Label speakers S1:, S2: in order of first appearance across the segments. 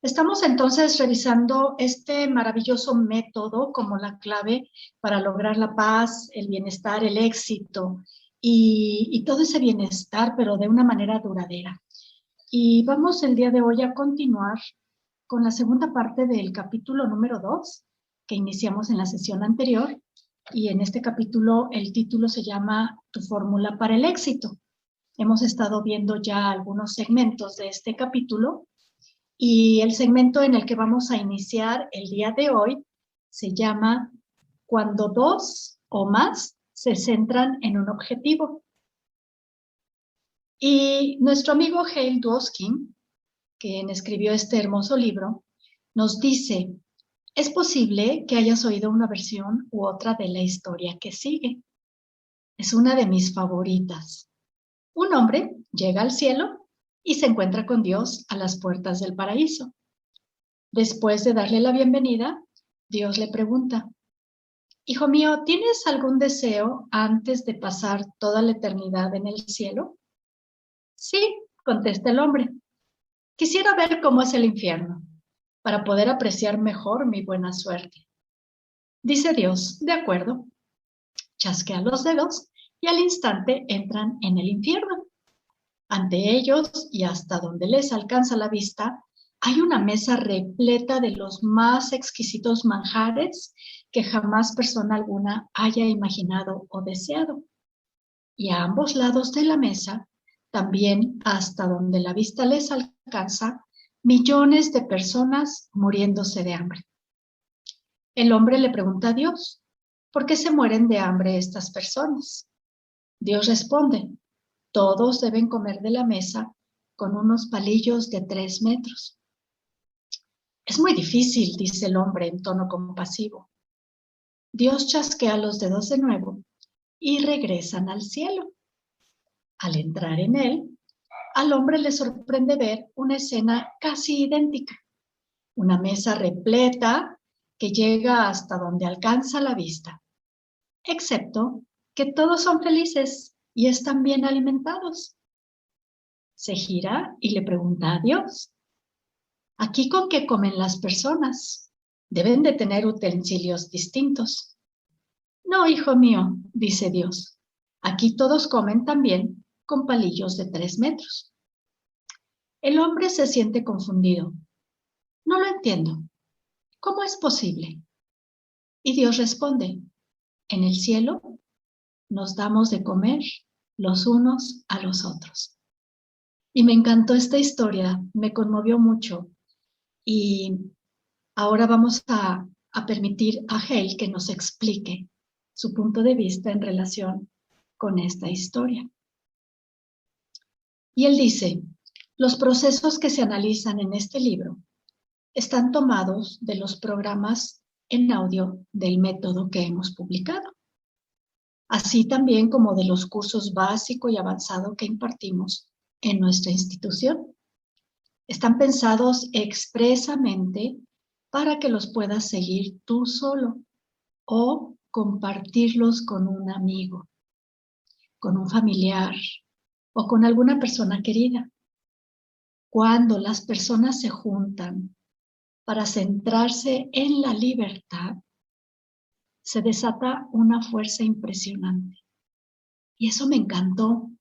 S1: Estamos entonces revisando este maravilloso método como la clave para lograr la paz, el bienestar, el éxito y todo ese bienestar, pero de una manera duradera. Y vamos el día de hoy a continuar con la segunda parte del capítulo número 2 que iniciamos en la sesión anterior. Y en este capítulo el título se llama Tu fórmula para el éxito. Hemos estado viendo ya algunos segmentos de este capítulo. Y el segmento en el que vamos a iniciar el día de hoy se llama Cuando dos o más se centran en un objetivo. Y nuestro amigo Hale Dwoskin, quien escribió este hermoso libro, nos dice, es posible que hayas oído una versión u otra de la historia que sigue. Es una de mis favoritas. Un hombre llega al cielo y se encuentra con Dios a las puertas del paraíso. Después de darle la bienvenida, Dios le pregunta, Hijo mío, ¿tienes algún deseo antes de pasar toda la eternidad en el cielo? Sí, contesta el hombre. Quisiera ver cómo es el infierno, para poder apreciar mejor mi buena suerte. Dice Dios, de acuerdo. Chasquea los dedos y al instante entran en el infierno. Ante ellos y hasta donde les alcanza la vista, hay una mesa repleta de los más exquisitos manjares que jamás persona alguna haya imaginado o deseado. Y a ambos lados de la mesa, también hasta donde la vista les alcanza, millones de personas muriéndose de hambre. El hombre le pregunta a Dios, ¿por qué se mueren de hambre estas personas? Dios responde, todos deben comer de la mesa con unos palillos de 3 metros. Es muy difícil, dice el hombre en tono compasivo. Dios chasquea los dedos de nuevo y regresan al cielo. Al entrar en él, al hombre le sorprende ver una escena casi idéntica. Una mesa repleta que llega hasta donde alcanza la vista, excepto que todos son felices y están bien alimentados. Se gira y le pregunta a Dios, ¿aquí con qué comen las personas? Deben de tener utensilios distintos. No, hijo mío, dice Dios, aquí todos comen también con palillos de 3 metros. El hombre se siente confundido. No lo entiendo. ¿Cómo es posible? Y Dios responde, en el cielo nos damos de comer los unos a los otros. Y me encantó esta historia, me conmovió mucho. Y ahora vamos a permitir a Hale que nos explique su punto de vista en relación con esta historia. Y él dice, los procesos que se analizan en este libro están tomados de los programas en audio del método que hemos publicado, así también como de los cursos básico y avanzado que impartimos en nuestra institución. Están pensados expresamente para que los puedas seguir tú solo o compartirlos con un amigo, con un familiar o con alguna persona querida. Cuando las personas se juntan para centrarse en la libertad, se desata una fuerza impresionante. Y eso me encantó,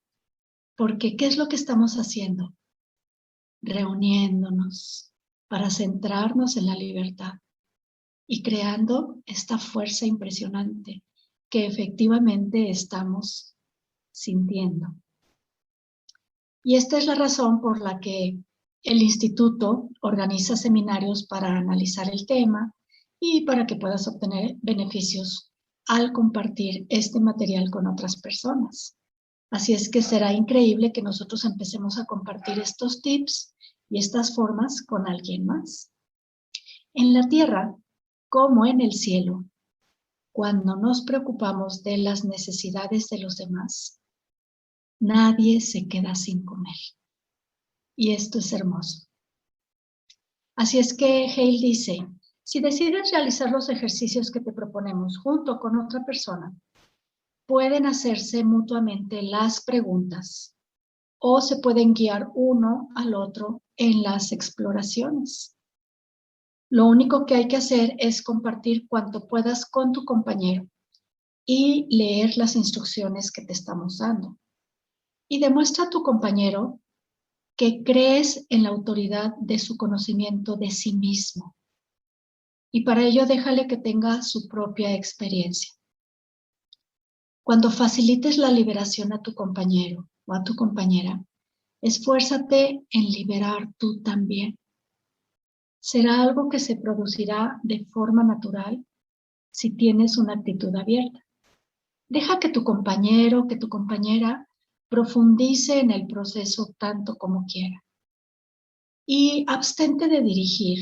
S1: porque ¿qué es lo que estamos haciendo? Reuniéndonos para centrarnos en la libertad y creando esta fuerza impresionante que efectivamente estamos sintiendo. Y esta es la razón por la que el instituto organiza seminarios para analizar el tema y para que puedas obtener beneficios al compartir este material con otras personas. Así es que será increíble que nosotros empecemos a compartir estos tips y estas formas con alguien más. En la tierra, como en el cielo, cuando nos preocupamos de las necesidades de los demás, nadie se queda sin comer. Y esto es hermoso. Así es que Hale dice, si decides realizar los ejercicios que te proponemos junto con otra persona, pueden hacerse mutuamente las preguntas o se pueden guiar uno al otro en las exploraciones. Lo único que hay que hacer es compartir cuanto puedas con tu compañero y leer las instrucciones que te estamos dando. Y demuestra a tu compañero que crees en la autoridad de su conocimiento de sí mismo. Y para ello déjale que tenga su propia experiencia. Cuando facilites la liberación a tu compañero o a tu compañera, esfuérzate en liberar tú también. Será algo que se producirá de forma natural si tienes una actitud abierta. Deja que tu compañero, que tu compañera profundice en el proceso tanto como quiera. Y abstente de dirigir,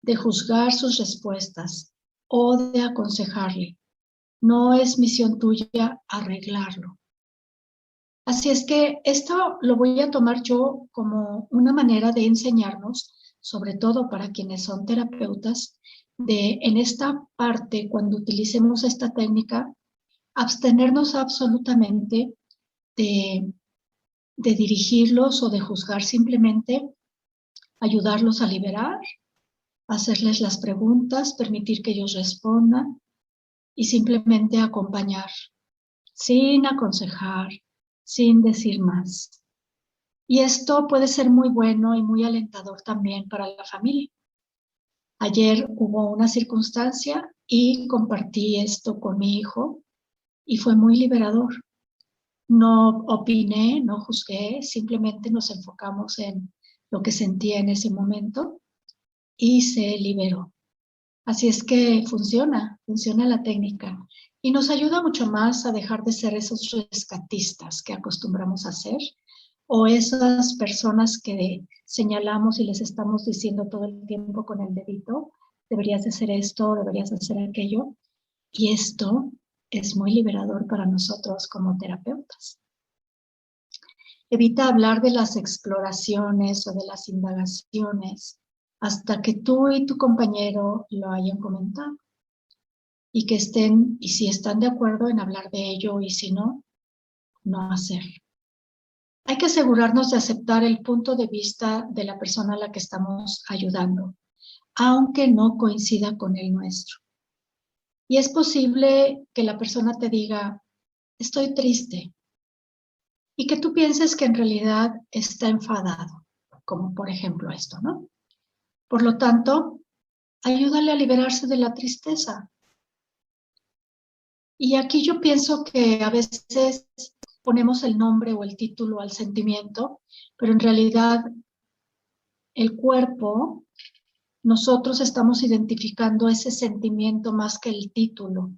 S1: de juzgar sus respuestas o de aconsejarle. No es misión tuya arreglarlo. Así es que esto lo voy a tomar yo como una manera de enseñarnos, sobre todo para quienes son terapeutas, de en esta parte, cuando utilicemos esta técnica, abstenernos absolutamente de dirigirlos o de juzgar, simplemente ayudarlos a liberar, hacerles las preguntas, permitir que ellos respondan y simplemente acompañar, sin aconsejar, sin decir más. Y esto puede ser muy bueno y muy alentador también para la familia. Ayer hubo una circunstancia y compartí esto con mi hijo y fue muy liberador. No opiné, no juzgué, simplemente nos enfocamos en lo que sentía en ese momento y se liberó. Así es que funciona la técnica y nos ayuda mucho más a dejar de ser esos rescatistas que acostumbramos a ser o esas personas que señalamos y les estamos diciendo todo el tiempo con el dedito, deberías de hacer esto, deberías de hacer aquello. Y esto es muy liberador para nosotros como terapeutas. Evita hablar de las exploraciones o de las indagaciones hasta que tú y tu compañero lo hayan comentado y que estén, y si están de acuerdo en hablar de ello y si no, no hacerlo. Hay que asegurarnos de aceptar el punto de vista de la persona a la que estamos ayudando, aunque no coincida con el nuestro. Y es posible que la persona te diga, estoy triste, y que tú pienses que en realidad está enfadado, como por ejemplo esto, ¿no? Por lo tanto, ayúdale a liberarse de la tristeza. Y aquí yo pienso que a veces ponemos el nombre o el título al sentimiento, pero en realidad el cuerpo, nosotros estamos identificando ese sentimiento más que el título.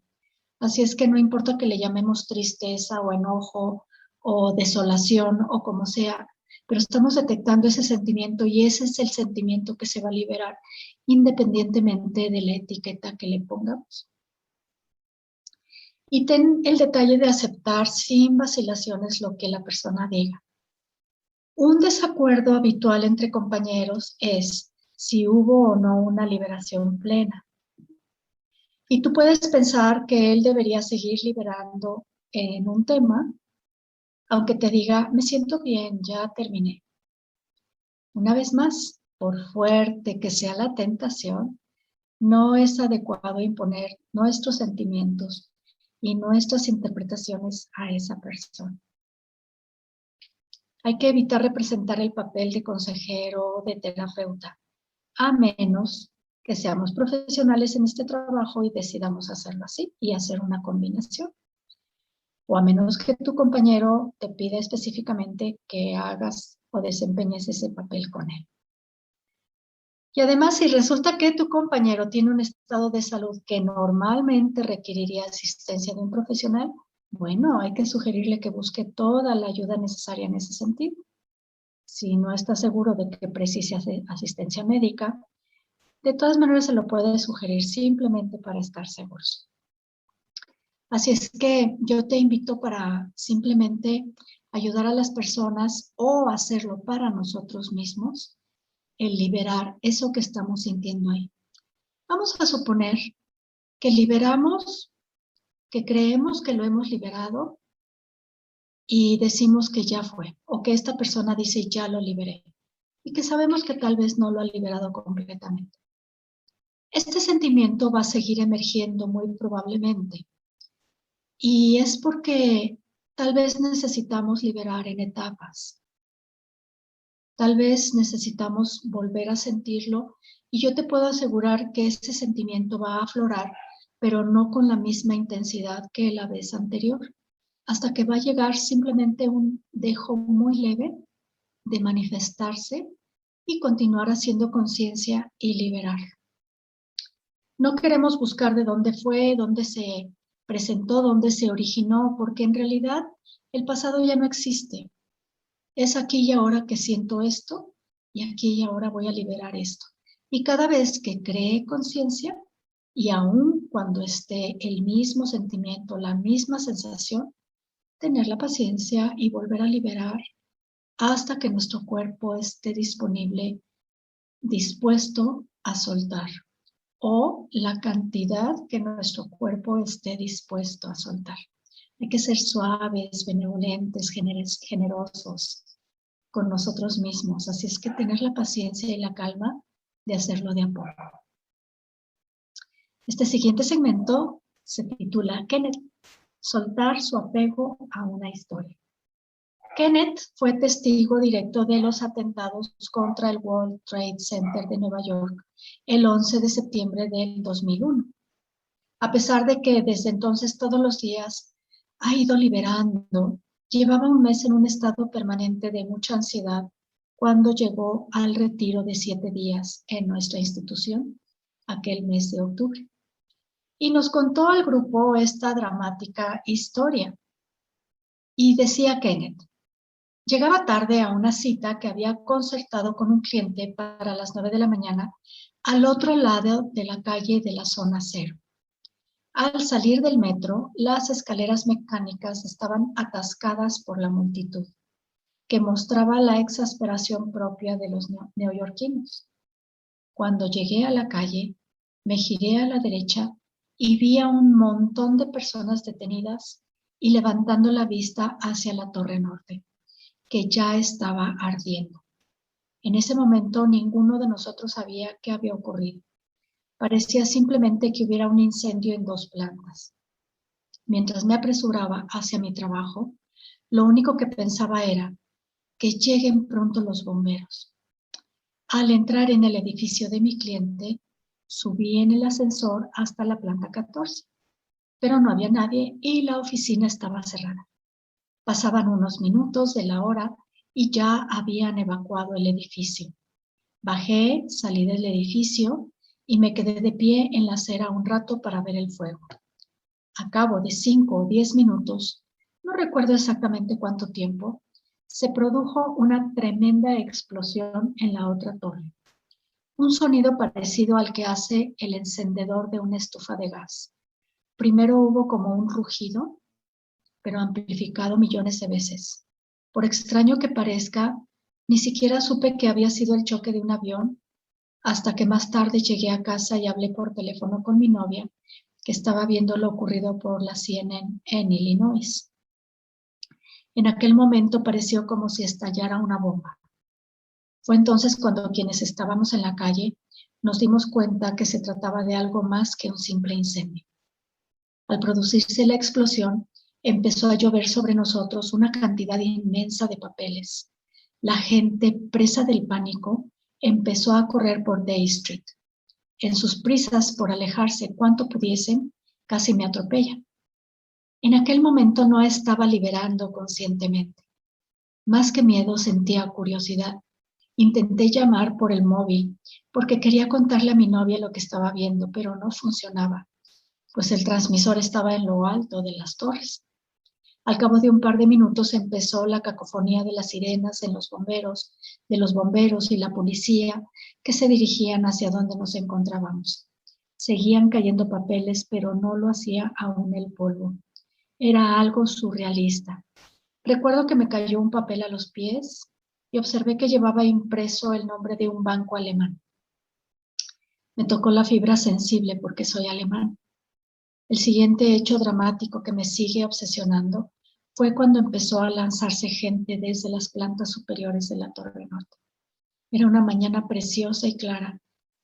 S1: Así es que no importa que le llamemos tristeza o enojo o desolación o como sea, pero estamos detectando ese sentimiento y ese es el sentimiento que se va a liberar independientemente de la etiqueta que le pongamos. Y ten el detalle de aceptar sin vacilaciones lo que la persona diga. Un desacuerdo habitual entre compañeros es si hubo o no una liberación plena. Y tú puedes pensar que él debería seguir liberando en un tema, aunque te diga, me siento bien, ya terminé. Una vez más, por fuerte que sea la tentación, no es adecuado imponer nuestros sentimientos y nuestras interpretaciones a esa persona. Hay que evitar representar el papel de consejero o de terapeuta, a menos que seamos profesionales en este trabajo y decidamos hacerlo así y hacer una combinación. O a menos que tu compañero te pida específicamente que hagas o desempeñes ese papel con él. Y además, si resulta que tu compañero tiene un estado de salud que normalmente requeriría asistencia de un profesional, bueno, hay que sugerirle que busque toda la ayuda necesaria en ese sentido. Si no está seguro de que precise asistencia médica, de todas maneras se lo puede sugerir simplemente para estar seguros. Así es que yo te invito para simplemente ayudar a las personas o hacerlo para nosotros mismos, el liberar eso que estamos sintiendo ahí. Vamos a suponer que liberamos, que creemos que lo hemos liberado y decimos que ya fue, o que esta persona dice ya lo liberé, y que sabemos que tal vez no lo ha liberado completamente. Este sentimiento va a seguir emergiendo muy probablemente. Y es porque tal vez necesitamos liberar en etapas. Tal vez necesitamos volver a sentirlo y yo te puedo asegurar que ese sentimiento va a aflorar, pero no con la misma intensidad que la vez anterior, hasta que va a llegar simplemente un dejo muy leve de manifestarse y continuar haciendo conciencia y liberar. No queremos buscar de dónde fue, dónde se presentó, dónde se originó, porque en realidad el pasado ya no existe. Es aquí y ahora que siento esto y aquí y ahora voy a liberar esto. Y cada vez que cree conciencia y aun cuando esté el mismo sentimiento, la misma sensación, tener la paciencia y volver a liberar hasta que nuestro cuerpo esté disponible, dispuesto a soltar, o la cantidad que nuestro cuerpo esté dispuesto a soltar. Hay que ser suaves, benevolentes, generosos con nosotros mismos. Así es que tener la paciencia y la calma de hacerlo de a poco. Este siguiente segmento se titula Kenneth, soltar su apego a una historia. Kenneth fue testigo directo de los atentados contra el World Trade Center de Nueva York el 11 de septiembre del 2001. A pesar de que desde entonces todos los días ha ido liberando, llevaba un mes en un estado permanente de mucha ansiedad cuando llegó al retiro de 7 días en nuestra institución, aquel mes de octubre. Y nos contó al grupo esta dramática historia. Y decía Kenneth, llegaba tarde a una cita que había concertado con un cliente para las 9 de la mañana al otro lado de la calle de la zona cero. Al salir del metro, las escaleras mecánicas estaban atascadas por la multitud, que mostraba la exasperación propia de los neoyorquinos. Cuando llegué a la calle, me giré a la derecha y vi a un montón de personas detenidas y levantando la vista hacia la Torre Norte, que ya estaba ardiendo. En ese momento ninguno de nosotros sabía qué había ocurrido. Parecía simplemente que hubiera un incendio en 2 plantas. Mientras me apresuraba hacia mi trabajo, lo único que pensaba era que lleguen pronto los bomberos. Al entrar en el edificio de mi cliente, subí en el ascensor hasta la planta 14, pero no había nadie y la oficina estaba cerrada. Pasaban unos minutos de la hora y ya habían evacuado el edificio. Bajé, salí del edificio y me quedé de pie en la acera un rato para ver el fuego. A cabo de 5 o 10 minutos, no recuerdo exactamente cuánto tiempo, se produjo una tremenda explosión en la otra torre. Un sonido parecido al que hace el encendedor de una estufa de gas. Primero hubo como un rugido, pero amplificado millones de veces. Por extraño que parezca, ni siquiera supe que había sido el choque de un avión, hasta que más tarde llegué a casa y hablé por teléfono con mi novia, que estaba viendo lo ocurrido por la CNN en Illinois. En aquel momento pareció como si estallara una bomba. Fue entonces cuando quienes estábamos en la calle nos dimos cuenta que se trataba de algo más que un simple incendio. Al producirse la explosión, empezó a llover sobre nosotros una cantidad inmensa de papeles. La gente, presa del pánico, empezó a correr por Day Street. En sus prisas por alejarse cuanto pudiesen, casi me atropellan. En aquel momento no estaba liberando conscientemente. Más que miedo sentía curiosidad. Intenté llamar por el móvil porque quería contarle a mi novia lo que estaba viendo, pero no funcionaba, pues el transmisor estaba en lo alto de las torres. Al cabo de un par de minutos empezó la cacofonía de las sirenas de los bomberos y la policía que se dirigían hacia donde nos encontrábamos. Seguían cayendo papeles, pero no lo hacía aún el polvo. Era algo surrealista. Recuerdo que me cayó un papel a los pies y observé que llevaba impreso el nombre de un banco alemán. Me tocó la fibra sensible porque soy alemán. El siguiente hecho dramático que me sigue obsesionando fue cuando empezó a lanzarse gente desde las plantas superiores de la Torre Norte. Era una mañana preciosa y clara,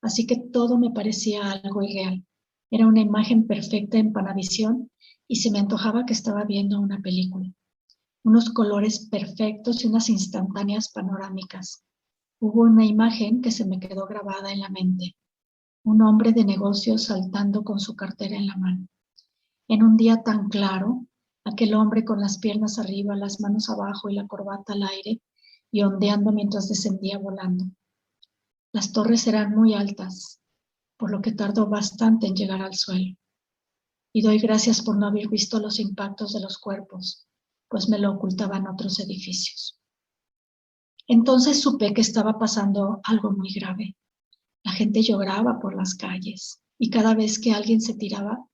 S1: así que todo me parecía algo irreal. Era una imagen perfecta en Panavisión y se me antojaba que estaba viendo una película. Unos colores perfectos y unas instantáneas panorámicas. Hubo una imagen que se me quedó grabada en la mente. Un hombre de negocios saltando con su cartera en la mano. En un día tan claro, aquel hombre con las piernas arriba, las manos abajo y la corbata al aire, y ondeando mientras descendía volando. Las torres eran muy altas, por lo que tardó bastante en llegar al suelo. Y doy gracias por no haber visto los impactos de los cuerpos, pues me lo ocultaban otros edificios. Entonces supe que estaba pasando algo muy grave. La gente lloraba por las calles y cada vez que alguien se tiraba,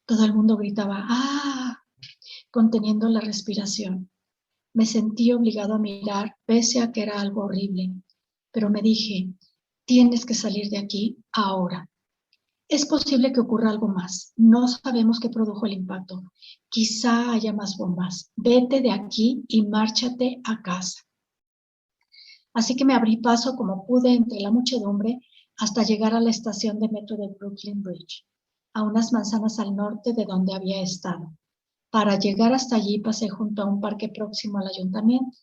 S1: todo el mundo gritaba ¡ah!, conteniendo la respiración. Me sentí obligado a mirar, pese a que era algo horrible, pero me dije, tienes que salir de aquí ahora. Es posible que ocurra algo más. No sabemos qué produjo el impacto. Quizá haya más bombas. Vete de aquí y márchate a casa. Así que me abrí paso como pude entre la muchedumbre hasta llegar a la estación de metro de Brooklyn Bridge, a unas manzanas al norte de donde había estado. Para llegar hasta allí pasé junto a un parque próximo al ayuntamiento.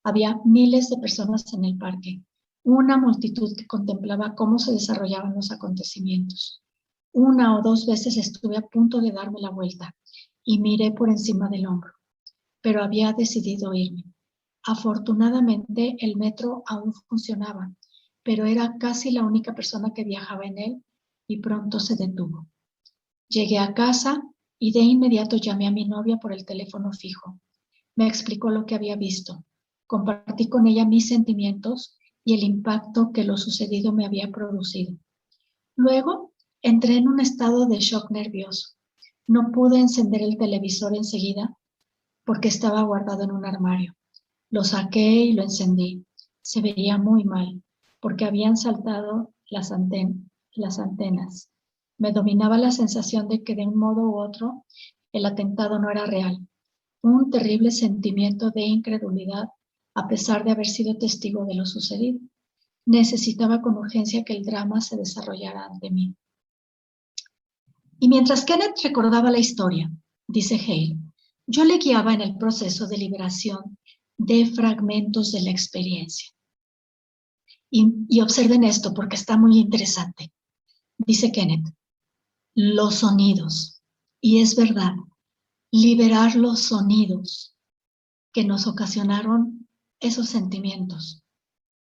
S1: Había miles de personas en el parque, una multitud que contemplaba cómo se desarrollaban los acontecimientos. Una o dos veces estuve a punto de darme la vuelta y miré por encima del hombro, pero había decidido irme. Afortunadamente el metro aún funcionaba, pero era casi la única persona que viajaba en él y pronto se detuvo. Llegué a casa y de inmediato llamé a mi novia por el teléfono fijo. Me explicó lo que había visto. Compartí con ella mis sentimientos y el impacto que lo sucedido me había producido. Luego entré en un estado de shock nervioso. No pude encender el televisor enseguida porque estaba guardado en un armario. Lo saqué y lo encendí. Se veía muy mal porque habían saltado las antenas. Me dominaba la sensación de que de un modo u otro el atentado no era real. Un terrible sentimiento de incredulidad a pesar de haber sido testigo de lo sucedido. Necesitaba con urgencia que el drama se desarrollara ante mí. Y mientras Kenneth recordaba la historia, dice Hale, yo le guiaba en el proceso de liberación de fragmentos de la experiencia. Y observen esto porque está muy interesante. Dice Kenneth, los sonidos, y es verdad, liberar los sonidos que nos ocasionaron esos sentimientos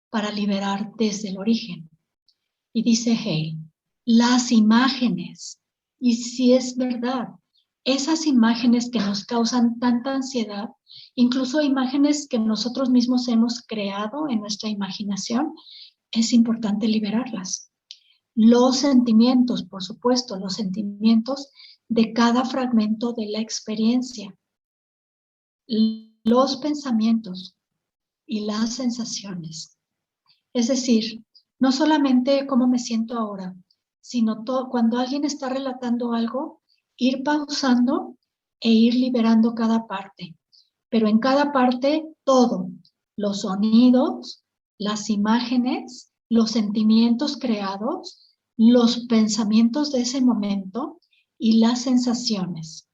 S1: para liberar desde el origen. Y dice Hale, las imágenes, y si es verdad, esas imágenes que nos causan tanta ansiedad, incluso imágenes que nosotros mismos hemos creado en nuestra imaginación, es importante liberarlas. Los sentimientos, por supuesto, los sentimientos de cada fragmento de la experiencia, los pensamientos y las sensaciones. Es decir, no solamente cómo me siento ahora, sino cuando alguien está relatando algo, ir pausando e ir liberando cada parte. Pero en cada parte, todo, los sonidos, las imágenes, los sentimientos creados, los pensamientos de ese momento y las sensaciones.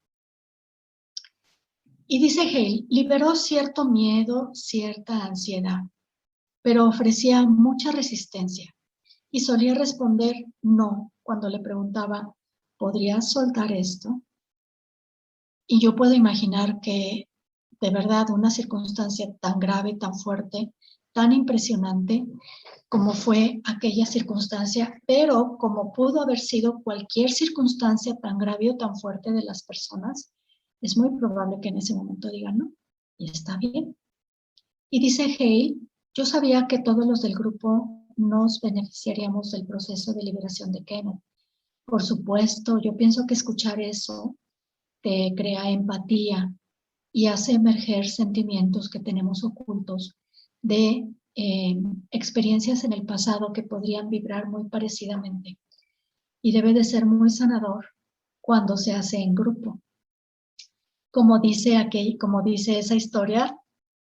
S1: Y dice Hale, liberó cierto miedo, cierta ansiedad, pero ofrecía mucha resistencia y solía responder no cuando le preguntaba, ¿podrías soltar esto? Y yo puedo imaginar que de verdad una circunstancia tan grave, tan fuerte, tan impresionante como fue aquella circunstancia, pero como pudo haber sido cualquier circunstancia tan grave o tan fuerte de las personas, es muy probable que en ese momento digan no, y está bien. Y dice Hale, yo sabía que todos los del grupo nos beneficiaríamos del proceso de liberación de Kenneth. Por supuesto, yo pienso que escuchar eso te crea empatía y hace emerger sentimientos que tenemos ocultos de experiencias en el pasado que podrían vibrar muy parecidamente. Y debe de ser muy sanador cuando se hace en grupo. Como dice esa historia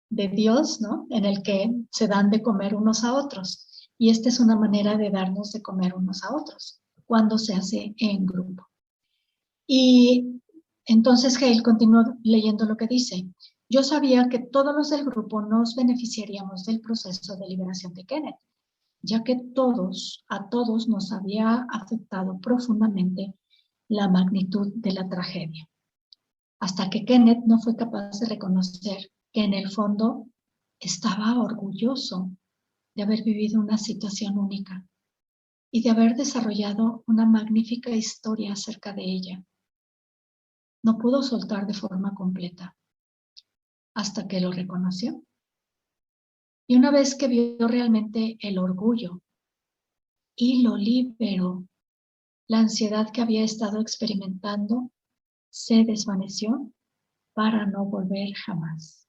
S1: de Dios, ¿no? En el que se dan de comer unos a otros. Y esta es una manera de darnos de comer unos a otros cuando se hace en grupo. Y entonces Hale continuó leyendo lo que dice. Yo sabía que todos los del grupo nos beneficiaríamos del proceso de liberación de Kenneth, ya que a todos nos había afectado profundamente la magnitud de la tragedia. Hasta que Kenneth no fue capaz de reconocer que en el fondo estaba orgulloso de haber vivido una situación única y de haber desarrollado una magnífica historia acerca de ella. No pudo soltar de forma completa hasta que lo reconoció. Y una vez que vio realmente el orgullo y lo liberó, la ansiedad que había estado experimentando se desvaneció para no volver jamás.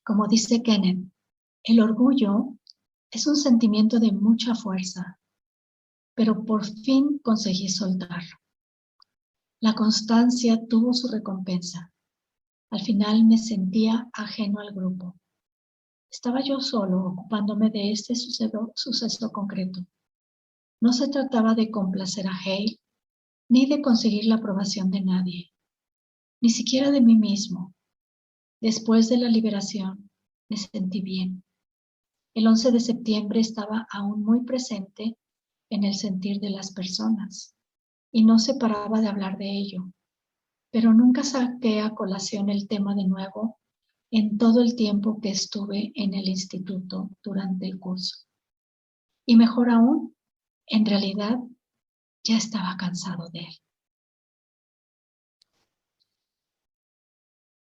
S1: Como dice Kenneth, el orgullo es un sentimiento de mucha fuerza, pero por fin conseguí soltarlo. La constancia tuvo su recompensa. Al final me sentía ajeno al grupo. Estaba yo solo ocupándome de este suceso concreto. No se trataba de complacer a Hale, ni de conseguir la aprobación de nadie, ni siquiera de mí mismo. Después de la liberación, me sentí bien. El 11 de septiembre estaba aún muy presente en el sentir de las personas y no se paraba de hablar de ello, pero nunca saqué a colación el tema de nuevo en todo el tiempo que estuve en el instituto durante el curso. Y mejor aún, en realidad ya estaba cansado de él.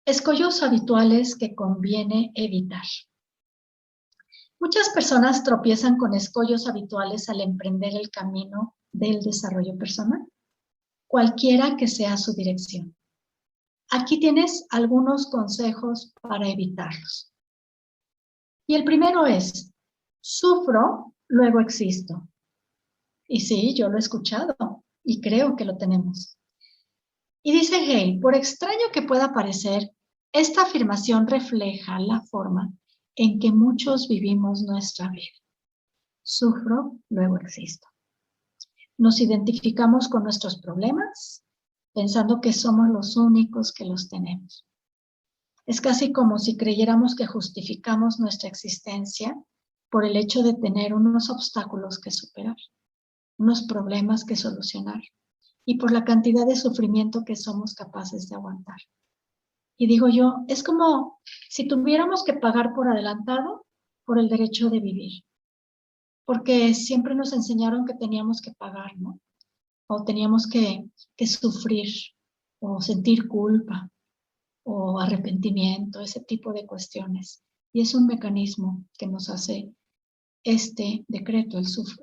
S1: Escollos habituales que conviene evitar. Muchas personas tropiezan con escollos habituales al emprender el camino del desarrollo personal, cualquiera que sea su dirección. Aquí tienes algunos consejos para evitarlos. Y el primero es, sufro, luego existo. Y sí, yo lo he escuchado y creo que lo tenemos. Y dice Hale, por extraño que pueda parecer, esta afirmación refleja la forma en que muchos vivimos nuestra vida. Sufro, luego existo. Nos identificamos con nuestros problemas, pensando que somos los únicos que los tenemos. Es casi como si creyéramos que justificamos nuestra existencia por el hecho de tener unos obstáculos que superar, unos problemas que solucionar y por la cantidad de sufrimiento que somos capaces de aguantar. Y digo yo, es como si tuviéramos que pagar por adelantado por el derecho de vivir, porque siempre nos enseñaron que teníamos que pagar, ¿no? O teníamos que sufrir o sentir culpa o arrepentimiento, ese tipo de cuestiones. Y es un mecanismo que nos hace este decreto,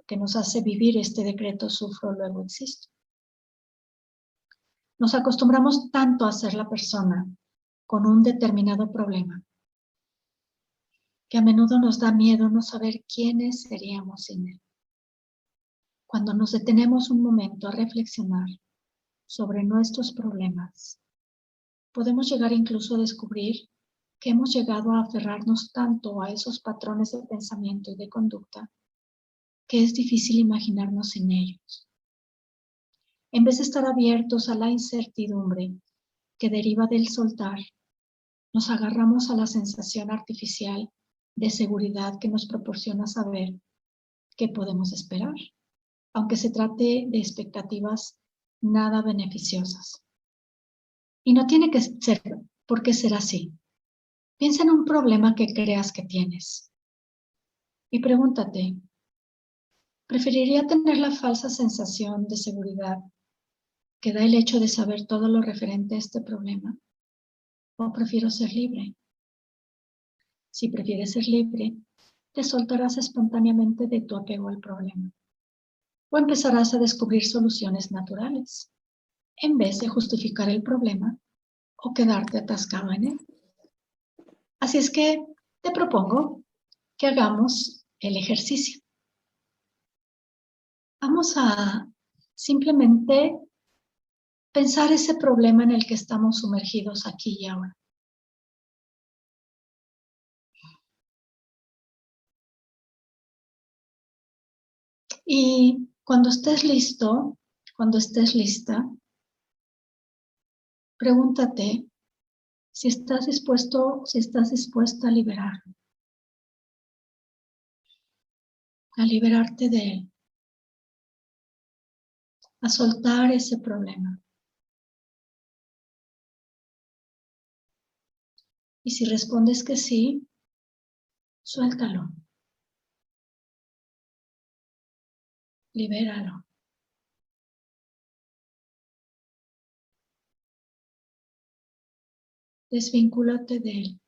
S1: que nos hace vivir este decreto, sufro, luego existo. Nos acostumbramos tanto a ser la persona con un determinado problema que a menudo nos da miedo no saber quiénes seríamos sin él. Cuando nos detenemos un momento a reflexionar sobre nuestros problemas, podemos llegar incluso a descubrir que hemos llegado a aferrarnos tanto a esos patrones de pensamiento y de conducta que es difícil imaginarnos sin ellos. En vez de estar abiertos a la incertidumbre que deriva del soltar, nos agarramos a la sensación artificial de seguridad que nos proporciona saber qué podemos esperar, aunque se trate de expectativas nada beneficiosas. Y no tiene que ser por qué ser así. Piensa en un problema que creas que tienes y pregúntate, ¿preferiría tener la falsa sensación de seguridad que da el hecho de saber todo lo referente a este problema? ¿O prefiero ser libre? Si prefieres ser libre, te soltarás espontáneamente de tu apego al problema. O empezarás a descubrir soluciones naturales, en vez de justificar el problema o quedarte atascado en él. Así es que te propongo que hagamos el ejercicio. Vamos a simplemente pensar ese problema en el que estamos sumergidos aquí y ahora. Y cuando estés listo, cuando estés lista, pregúntate si estás dispuesta a liberarte de él, a soltar ese problema. Y si respondes que sí, suéltalo, libéralo. Desvincúlate de él.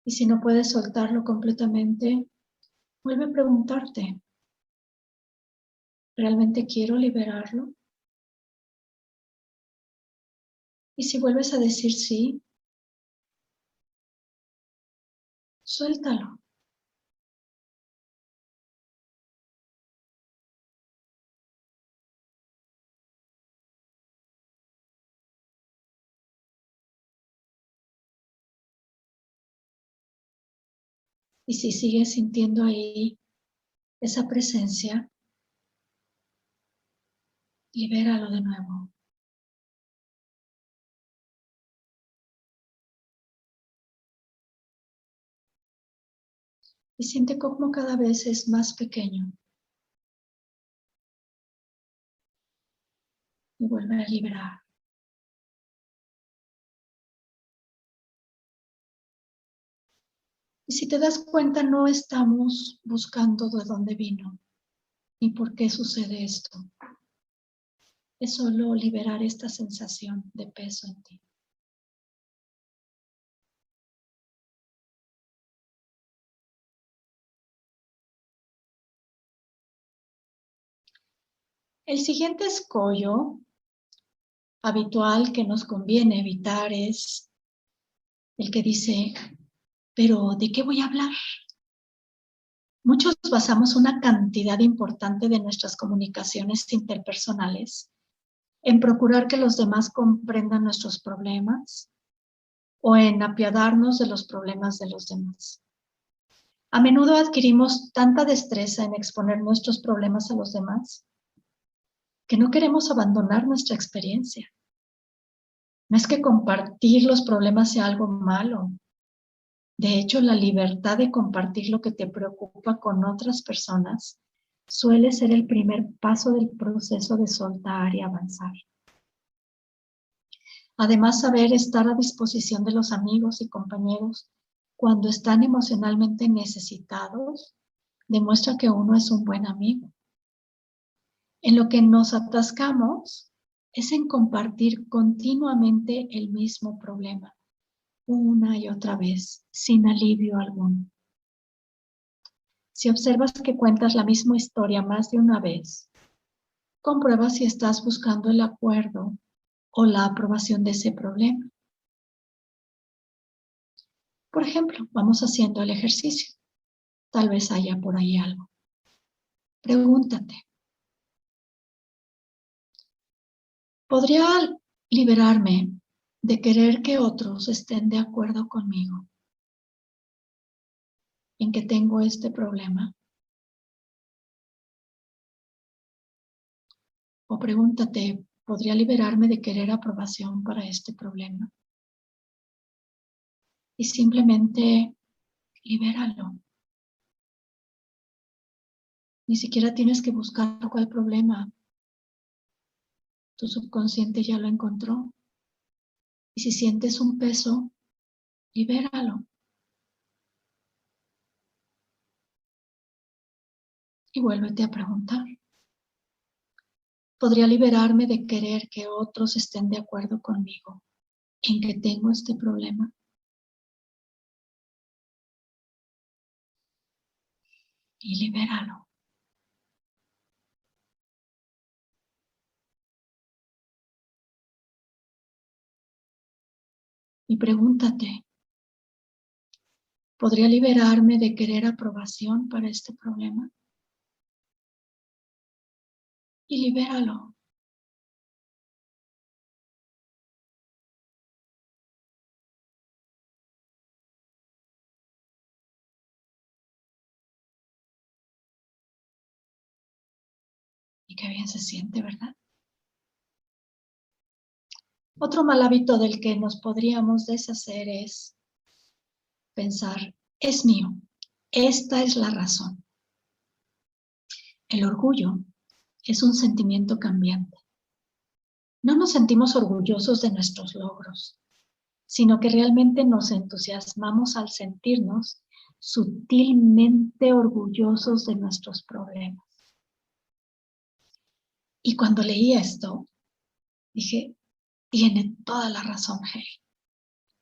S1: Y si no puedes soltarlo completamente, vuelve a preguntarte, ¿realmente quiero liberarlo? Y si vuelves a decir sí, suéltalo. Y si sigues sintiendo ahí esa presencia, libéralo de nuevo. Y siente cómo cada vez es más pequeño. Y vuelve a liberar. Y si te das cuenta, no estamos buscando de dónde vino ni por qué sucede esto. Es solo liberar esta sensación de peso en ti. El siguiente escollo habitual que nos conviene evitar es el que dice, ¿pero de qué voy a hablar? Muchos basamos una cantidad importante de nuestras comunicaciones interpersonales en procurar que los demás comprendan nuestros problemas o en apiadarnos de los problemas de los demás. A menudo adquirimos tanta destreza en exponer nuestros problemas a los demás que no queremos abandonar nuestra experiencia. No es que compartir los problemas sea algo malo. De hecho, la libertad de compartir lo que te preocupa con otras personas suele ser el primer paso del proceso de soltar y avanzar. Además, saber estar a disposición de los amigos y compañeros cuando están emocionalmente necesitados demuestra que uno es un buen amigo. En lo que nos atascamos es en compartir continuamente el mismo problema, una y otra vez, sin alivio alguno. Si observas que cuentas la misma historia más de una vez, comprueba si estás buscando el acuerdo o la aprobación de ese problema. Por ejemplo, vamos haciendo el ejercicio. Tal vez haya por ahí algo. Pregúntate, ¿podría liberarme de querer que otros estén de acuerdo conmigo en que tengo este problema? O pregúntate, ¿podría liberarme de querer aprobación para este problema? Y simplemente libéralo. Ni siquiera tienes que buscar cuál problema. Tu subconsciente ya lo encontró. Y si sientes un peso, libéralo. Y vuélvete a preguntar. ¿Podría liberarme de querer que otros estén de acuerdo conmigo en que tengo este problema? Y libéralo. Y pregúntate, ¿podría liberarme de querer aprobación para este problema? Y libéralo. Y qué bien se siente, ¿verdad? Otro mal hábito del que nos podríamos deshacer es pensar, es mío, esta es la razón. El orgullo es un sentimiento cambiante. No nos sentimos orgullosos de nuestros logros, sino que realmente nos entusiasmamos al sentirnos sutilmente orgullosos de nuestros problemas. Y cuando leí esto, dije, tiene toda la razón, Hale.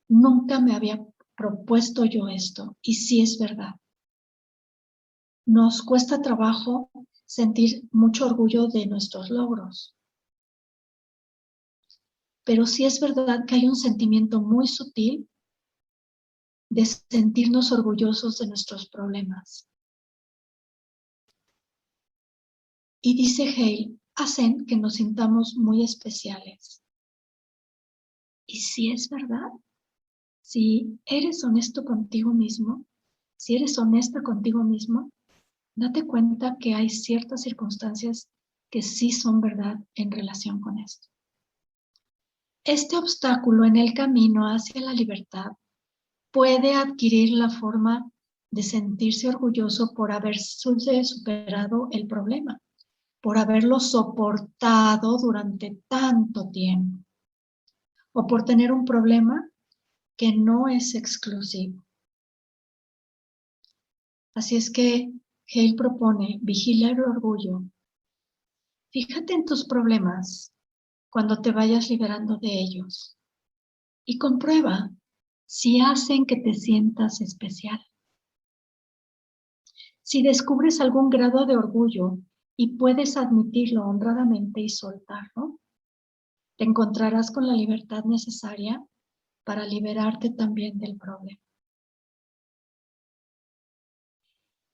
S1: Nunca me había propuesto yo esto, y sí es verdad. Nos cuesta trabajo sentir mucho orgullo de nuestros logros. Pero sí es verdad que hay un sentimiento muy sutil de sentirnos orgullosos de nuestros problemas. Y dice Hale, hacen que nos sintamos muy especiales. Y sí es verdad. Si eres honesto contigo mismo, si eres honesta contigo mismo, date cuenta que hay ciertas circunstancias que sí son verdad en relación con esto. Este obstáculo en el camino hacia la libertad puede adquirir la forma de sentirse orgulloso por haber superado el problema, por haberlo soportado durante tanto tiempo, o por tener un problema que no es exclusivo. Así es que Hale propone vigilar el orgullo. Fíjate en tus problemas cuando te vayas liberando de ellos y comprueba si hacen que te sientas especial. Si descubres algún grado de orgullo y puedes admitirlo honradamente y soltarlo, te encontrarás con la libertad necesaria para liberarte también del problema.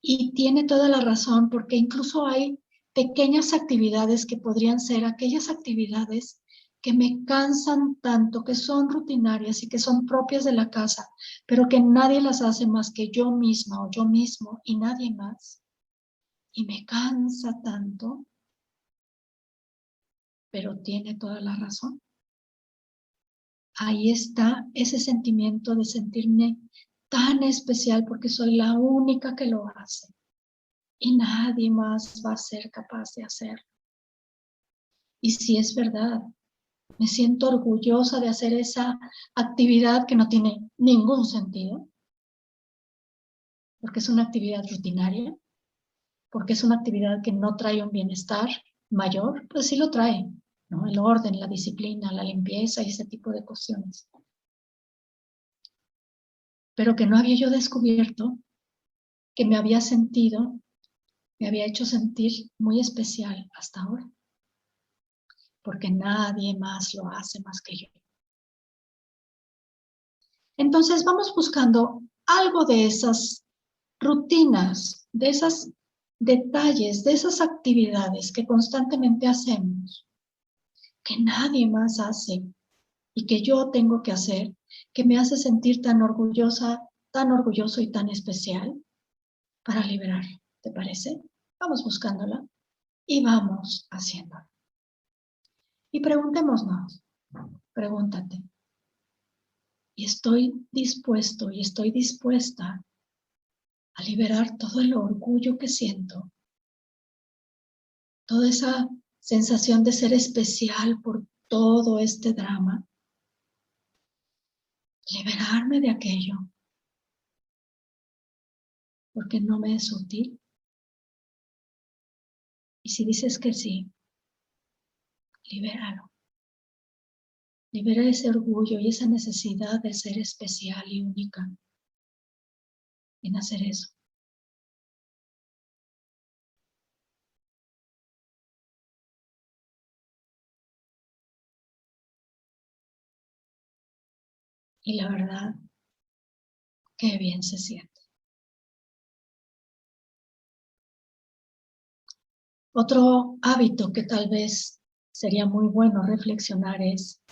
S1: Y tiene toda la razón, porque incluso hay pequeñas actividades que podrían ser aquellas actividades que me cansan tanto, que son rutinarias y que son propias de la casa, pero que nadie las hace más que yo misma o yo mismo y nadie más. Y me cansa tanto, pero tiene toda la razón. Ahí está ese sentimiento de sentirme tan especial porque soy la única que lo hace. Y nadie más va a ser capaz de hacerlo. Y si es verdad, me siento orgullosa de hacer esa actividad que no tiene ningún sentido, porque es una actividad rutinaria, porque es una actividad que no trae un bienestar mayor, pues sí lo trae, ¿no? El orden, la disciplina, la limpieza y ese tipo de cuestiones. Pero que no había yo descubierto que me había hecho sentir muy especial hasta ahora, porque nadie más lo hace más que yo. Entonces vamos buscando algo de esas rutinas, de esos detalles, de esas actividades que constantemente hacemos, que nadie más hace y que yo tengo que hacer, que me hace sentir tan orgullosa, tan orgulloso y tan especial para liberarlo. ¿Te parece? Vamos buscándola y vamos haciéndolo. Y preguntémonos, pregúntate, ¿y estoy dispuesto y estoy dispuesta a liberar todo el orgullo que siento, toda esa sensación de ser especial por todo este drama? Liberarme de aquello, porque no me es útil. Y si dices que sí, libéralo. Libera ese orgullo y esa necesidad de ser especial y única en hacer eso. Y la verdad, qué bien se siente. Otro hábito que tal vez sería muy bueno reflexionar es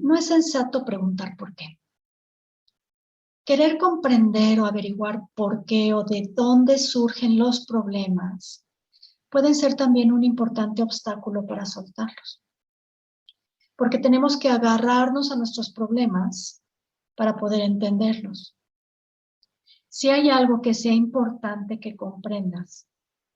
S1: no es sensato preguntar por qué. Querer comprender o averiguar por qué o de dónde surgen los problemas pueden ser también un importante obstáculo para soltarlos. Porque tenemos que agarrarnos a nuestros problemas para poder entenderlos. Si hay algo que sea importante que comprendas,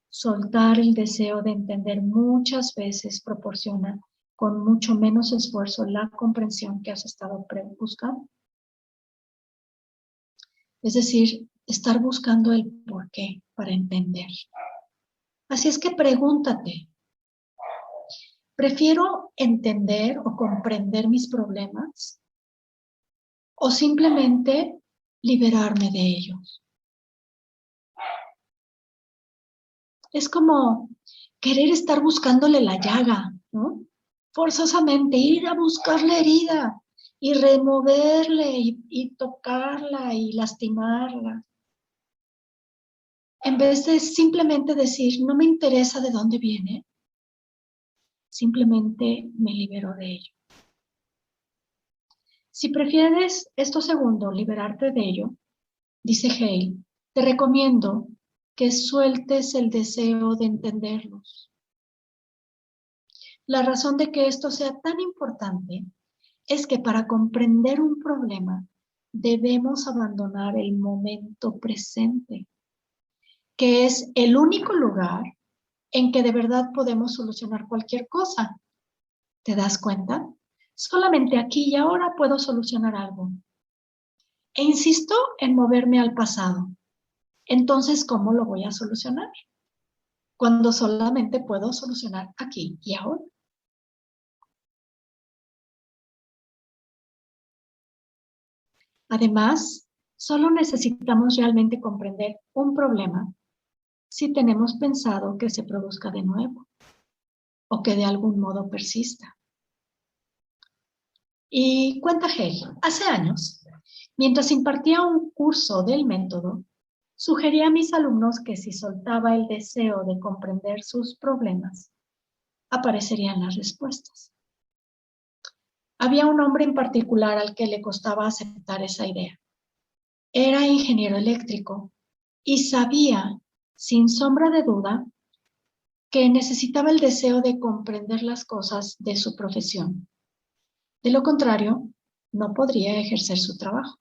S1: soltar el deseo de entender muchas veces proporciona con mucho menos esfuerzo la comprensión que has estado buscando. Es decir, estar buscando el porqué para entender. Así es que pregúntate, ¿prefiero entender o comprender mis problemas o simplemente liberarme de ellos? Es como querer estar buscándole la llaga, ¿no? Forzosamente ir a buscar la herida y removerle y tocarla y lastimarla. En vez de simplemente decir, no me interesa de dónde viene, simplemente me libero de ello. Si prefieres esto segundo, liberarte de ello, dice Hale, te recomiendo que sueltes el deseo de entenderlos. La razón de que esto sea tan importante es que para comprender un problema debemos abandonar el momento presente, que es el único lugar en que de verdad podemos solucionar cualquier cosa. ¿Te das cuenta? Solamente aquí y ahora puedo solucionar algo. E insisto en moverme al pasado. Entonces, ¿cómo lo voy a solucionar? Cuando solamente puedo solucionar aquí y ahora. Además, solo necesitamos realmente comprender un problema si tenemos pensado que se produzca de nuevo o que de algún modo persista. Y cuenta Hale, hace años, mientras impartía un curso del método, sugería a mis alumnos que si soltaba el deseo de comprender sus problemas, aparecerían las respuestas. Había un hombre en particular al que le costaba aceptar esa idea. Era ingeniero eléctrico y sabía, sin sombra de duda, que necesitaba el deseo de comprender las cosas de su profesión. De lo contrario, no podría ejercer su trabajo.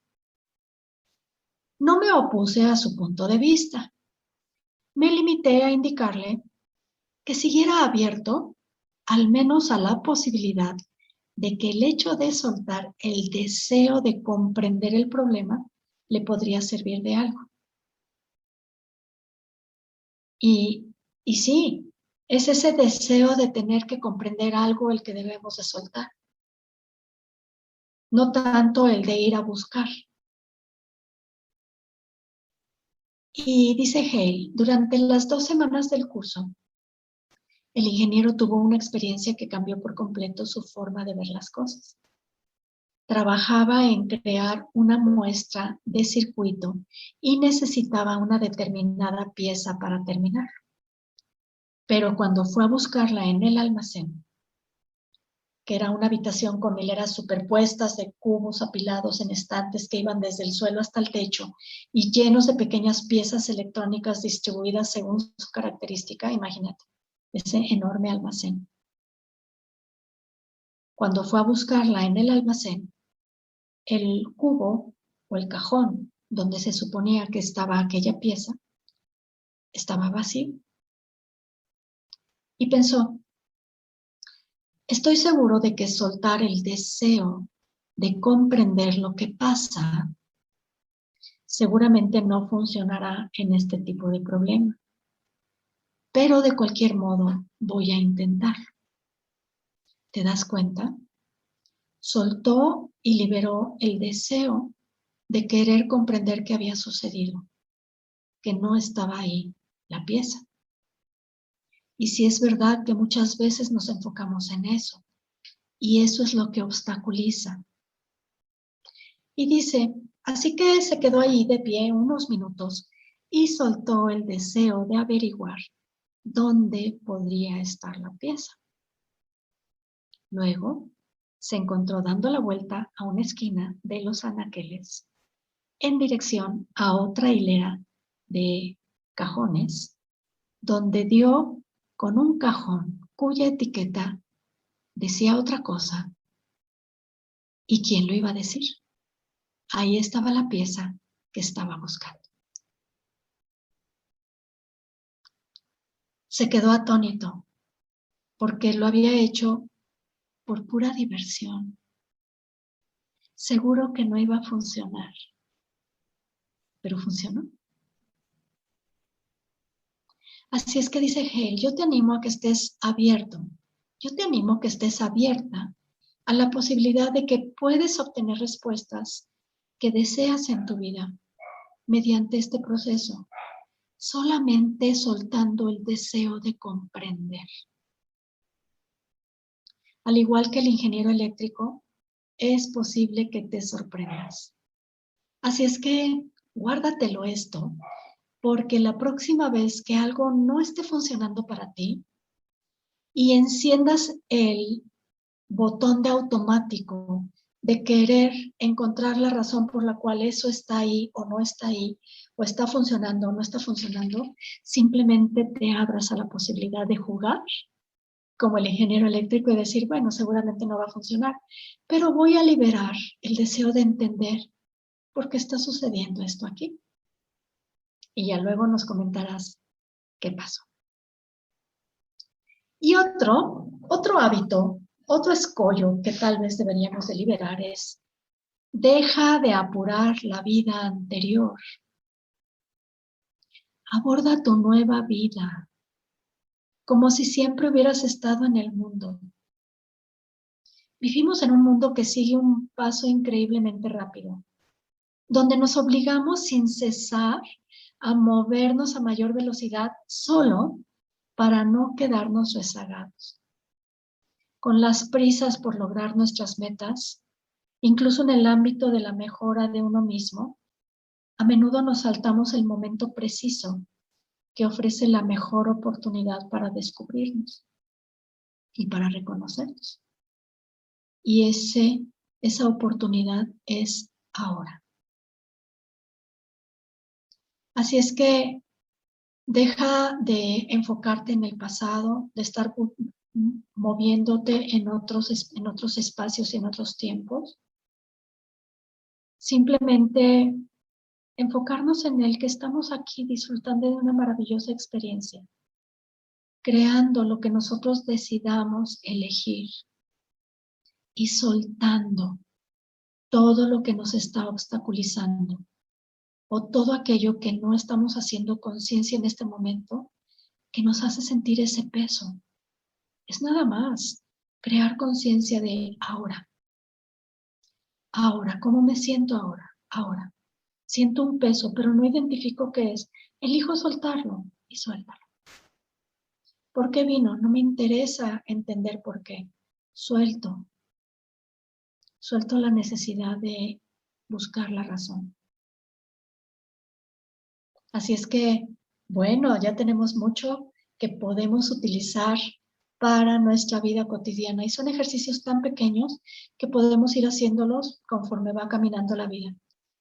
S1: No me opuse a su punto de vista. Me limité a indicarle que siguiera abierto al menos a la posibilidad de que el hecho de soltar el deseo de comprender el problema le podría servir de algo. Y sí, es ese deseo de tener que comprender algo el que debemos de soltar. No tanto el de ir a buscar. Y dice Hale, durante las 2 semanas del curso, el ingeniero tuvo una experiencia que cambió por completo su forma de ver las cosas. Trabajaba en crear una muestra de circuito y necesitaba una determinada pieza para terminarlo. Pero cuando fue a buscarla en el almacén, que era una habitación con hileras superpuestas de cubos apilados en estantes que iban desde el suelo hasta el techo y llenos de pequeñas piezas electrónicas distribuidas según su característica, imagínate, ese enorme almacén. Cuando fue a buscarla en el almacén, el cubo o el cajón donde se suponía que estaba aquella pieza estaba vacío. Y pensó, estoy seguro de que soltar el deseo de comprender lo que pasa seguramente no funcionará en este tipo de problema. Pero de cualquier modo voy a intentarlo. ¿Te das cuenta? Soltó y liberó el deseo de querer comprender qué había sucedido, que no estaba ahí la pieza. Y sí es verdad que muchas veces nos enfocamos en eso, y eso es lo que obstaculiza. Y dice, así que se quedó ahí de pie unos minutos y soltó el deseo de averiguar dónde podría estar la pieza. Luego se encontró dando la vuelta a una esquina de los anaqueles en dirección a otra hilera de cajones, donde dio con un cajón cuya etiqueta decía otra cosa. ¿Y quién lo iba a decir? Ahí estaba la pieza que estaba buscando. Se quedó atónito porque lo había hecho por pura diversión. Seguro que no iba a funcionar, pero funcionó. Así es que dice Hale, yo te animo a que estés abierto, yo te animo a que estés abierta a la posibilidad de que puedes obtener respuestas que deseas en tu vida mediante este proceso, solamente soltando el deseo de comprender. Al igual que el ingeniero eléctrico, es posible que te sorprendas. Así es que guárdatelo esto, porque la próxima vez que algo no esté funcionando para ti y enciendas el botón de automático de querer encontrar la razón por la cual eso está ahí o no está ahí, o está funcionando o no está funcionando, simplemente te abras a la posibilidad de jugar como el ingeniero eléctrico y decir, bueno, seguramente no va a funcionar, pero voy a liberar el deseo de entender por qué está sucediendo esto aquí. Y ya luego nos comentarás qué pasó. Y otro hábito, otro escollo que tal vez deberíamos de liberar es, deja de apurar la vida anterior. Aborda tu nueva vida, como si siempre hubieras estado en el mundo. Vivimos en un mundo que sigue un paso increíblemente rápido, donde nos obligamos sin cesar a movernos a mayor velocidad solo para no quedarnos rezagados. Con las prisas por lograr nuestras metas, incluso en el ámbito de la mejora de uno mismo, a menudo nos saltamos el momento preciso que ofrece la mejor oportunidad para descubrirnos y para reconocernos. Y esa oportunidad es ahora. Así es que deja de enfocarte en el pasado, de estar moviéndote en otros espacios y en otros tiempos. Simplemente enfocarnos en el que estamos aquí disfrutando de una maravillosa experiencia, creando lo que nosotros decidamos elegir y soltando todo lo que nos está obstaculizando o todo aquello que no estamos haciendo conciencia en este momento que nos hace sentir ese peso. Es nada más crear conciencia de ahora. Ahora, ¿cómo me siento ahora? Ahora. Siento un peso, pero no identifico qué es. Elijo soltarlo y suéltalo. ¿Por qué vino? No me interesa entender por qué. Suelto. Suelto la necesidad de buscar la razón. Así es que, bueno, ya tenemos mucho que podemos utilizar para nuestra vida cotidiana y son ejercicios tan pequeños que podemos ir haciéndolos conforme va caminando la vida.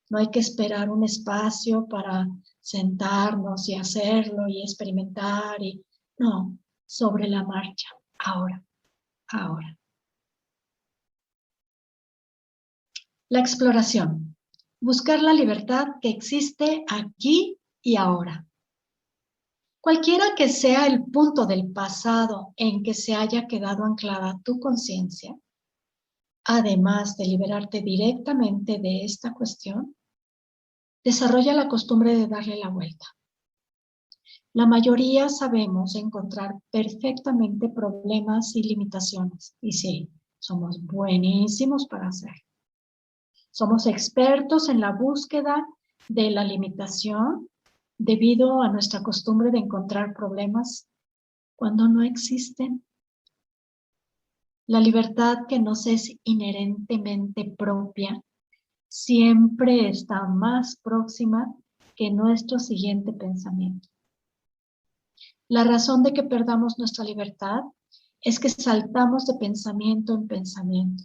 S1: No hay que esperar un espacio para sentarnos y hacerlo y experimentar no, sobre la marcha, ahora. La exploración. Buscar la libertad que existe aquí y ahora. Cualquiera que sea el punto del pasado en que se haya quedado anclada tu conciencia, además de liberarte directamente de esta cuestión, desarrolla la costumbre de darle la vuelta. La mayoría sabemos encontrar perfectamente problemas y limitaciones. Y sí, somos buenísimos para hacerlo. Somos expertos en la búsqueda de la limitación debido a nuestra costumbre de encontrar problemas cuando no existen. La libertad que nos es inherentemente propia siempre está más próxima que nuestro siguiente pensamiento. La razón de que perdamos nuestra libertad es que saltamos de pensamiento en pensamiento,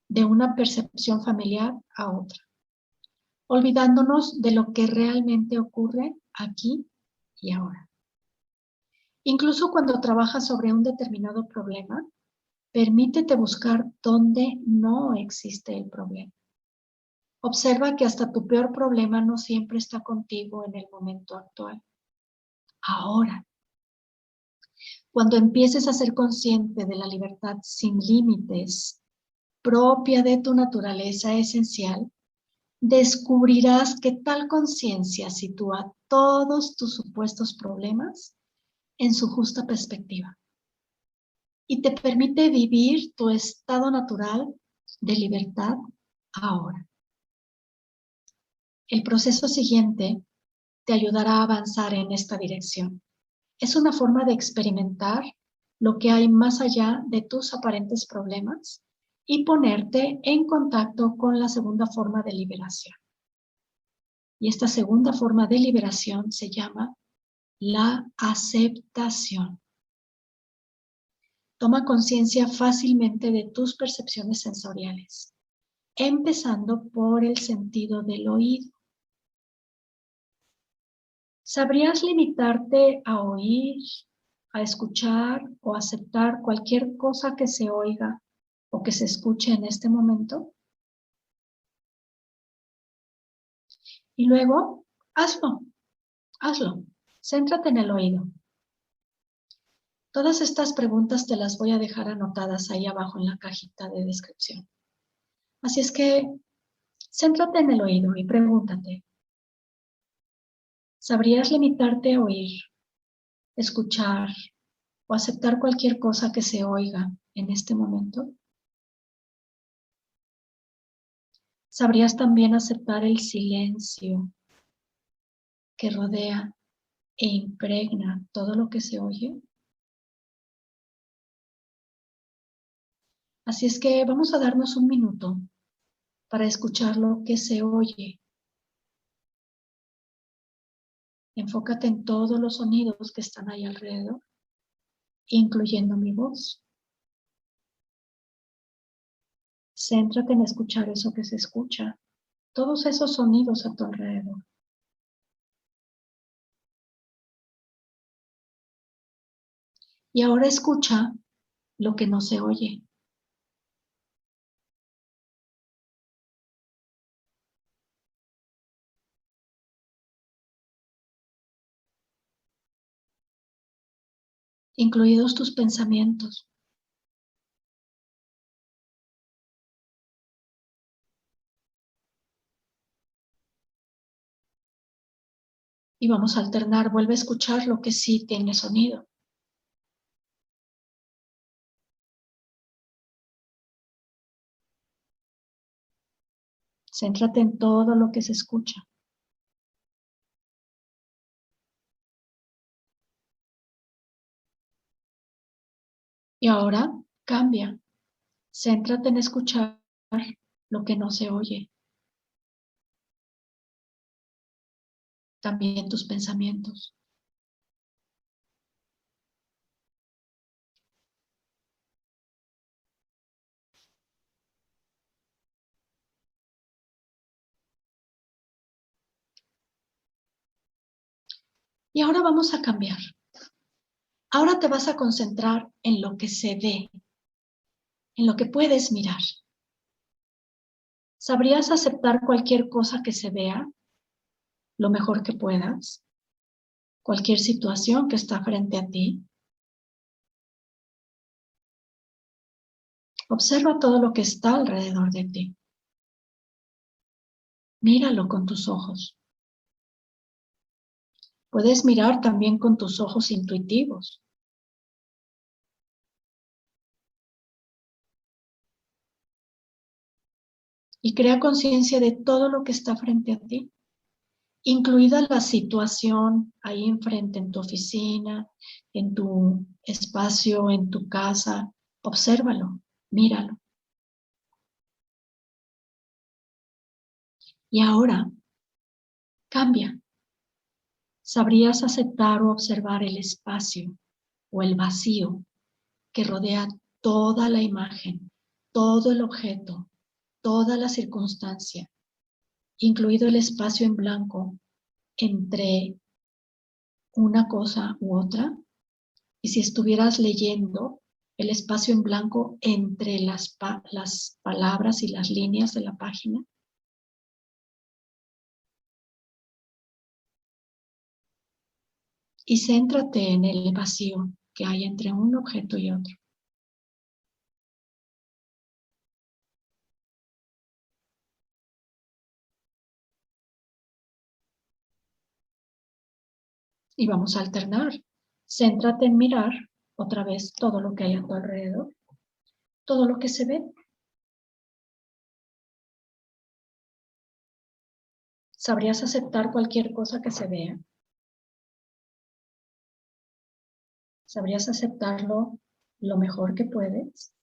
S1: de una percepción familiar a otra, olvidándonos de lo que realmente ocurre aquí y ahora. Incluso cuando trabajas sobre un determinado problema, permítete buscar dónde no existe el problema. Observa que hasta tu peor problema no siempre está contigo en el momento actual. Ahora, cuando empieces a ser consciente de la libertad sin límites, propia de tu naturaleza esencial, descubrirás que tal conciencia sitúa todos tus supuestos problemas en su justa perspectiva y te permite vivir tu estado natural de libertad ahora. El proceso siguiente te ayudará a avanzar en esta dirección. Es una forma de experimentar lo que hay más allá de tus aparentes problemas y ponerte en contacto con la segunda forma de liberación. Y esta segunda forma de liberación se llama la aceptación. Toma conciencia fácilmente de tus percepciones sensoriales, empezando por el sentido del oído. ¿Sabrías limitarte a oír, a escuchar o aceptar cualquier cosa que se oiga o que se escuche en este momento? Y luego, hazlo. Céntrate en el oído. Todas estas preguntas te las voy a dejar anotadas ahí abajo en la cajita de descripción. Así es que, céntrate en el oído y pregúntate, ¿sabrías limitarte a oír, escuchar o aceptar cualquier cosa que se oiga en este momento? ¿Sabrías también aceptar el silencio que rodea e impregna todo lo que se oye? Así es que vamos a darnos un minuto para escuchar lo que se oye. Enfócate en todos los sonidos que están ahí alrededor, incluyendo mi voz. Céntrate en escuchar eso que se escucha, todos esos sonidos a tu alrededor. Y ahora escucha lo que no se oye. Incluidos tus pensamientos. Y vamos a alternar, vuelve a escuchar lo que sí tiene sonido. Céntrate en todo lo que se escucha. Y ahora cambia. Céntrate en escuchar lo que no se oye. También tus pensamientos. Y ahora vamos a cambiar. Ahora te vas a concentrar en lo que se ve, en lo que puedes mirar. ¿Sabrías aceptar cualquier cosa que se vea lo mejor que puedas? Cualquier situación que está frente a ti. Observa todo lo que está alrededor de ti. Míralo con tus ojos. Puedes mirar también con tus ojos intuitivos. Y crea conciencia de todo lo que está frente a ti, incluida la situación ahí enfrente en tu oficina, en tu espacio, en tu casa. Obsérvalo, míralo. Y ahora, cambia. ¿Sabrías aceptar o observar el espacio o el vacío que rodea toda la imagen, todo el objeto, toda la circunstancia, incluido el espacio en blanco entre una cosa u otra? Y si estuvieras leyendo el espacio en blanco entre las palabras y las líneas de la página, y céntrate en el vacío que hay entre un objeto y otro. Y vamos a alternar. Céntrate en mirar otra vez todo lo que hay a tu alrededor, todo lo que se ve. ¿Sabrías aceptar cualquier cosa que se vea? ¿Sabrías aceptarlo lo mejor que puedes?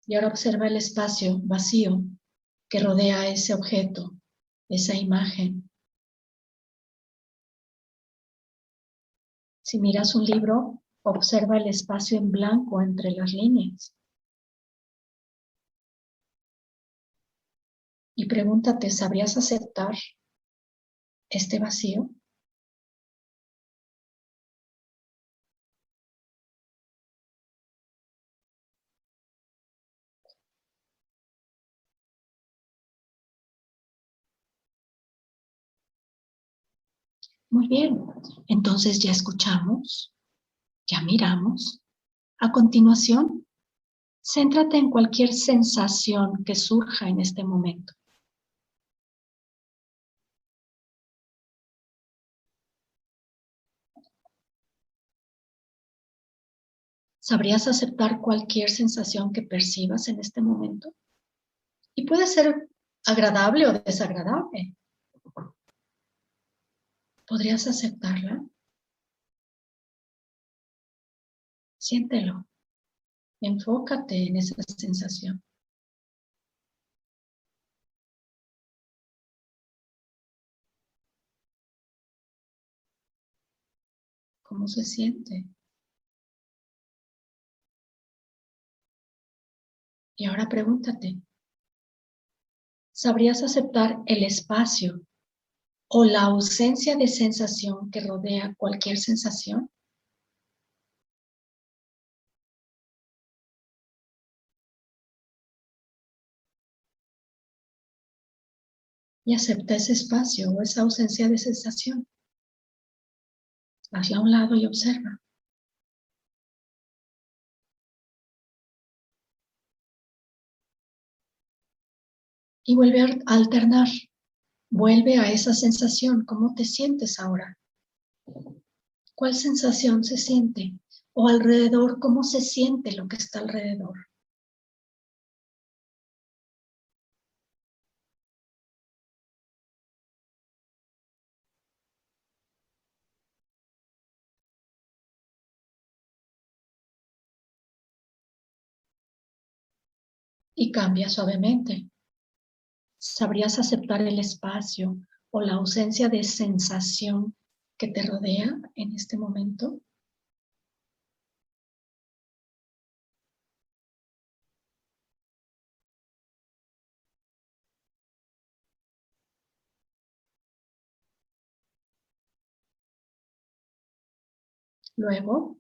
S1: Y ahora observa el espacio vacío que rodea ese objeto, esa imagen. Si miras un libro, observa el espacio en blanco entre las líneas. Y pregúntate, ¿sabrías aceptar este vacío? Muy bien, entonces ya escuchamos, ya miramos. A continuación, céntrate en cualquier sensación que surja en este momento. ¿Sabrías aceptar cualquier sensación que percibas en este momento? Y puede ser agradable o desagradable. ¿Podrías aceptarla? Siéntelo. Enfócate en esa sensación. ¿Cómo se siente? Y ahora pregúntate, ¿sabrías aceptar el espacio o la ausencia de sensación que rodea cualquier sensación? Y acepta ese espacio o esa ausencia de sensación. Hazla a un lado y observa. Y vuelve a alternar. Vuelve a esa sensación. ¿Cómo te sientes ahora? ¿Cuál sensación se siente? O alrededor, ¿cómo se siente lo que está alrededor? Y cambia suavemente. ¿Sabrías aceptar el espacio o la ausencia de sensación que te rodea en este momento? Luego,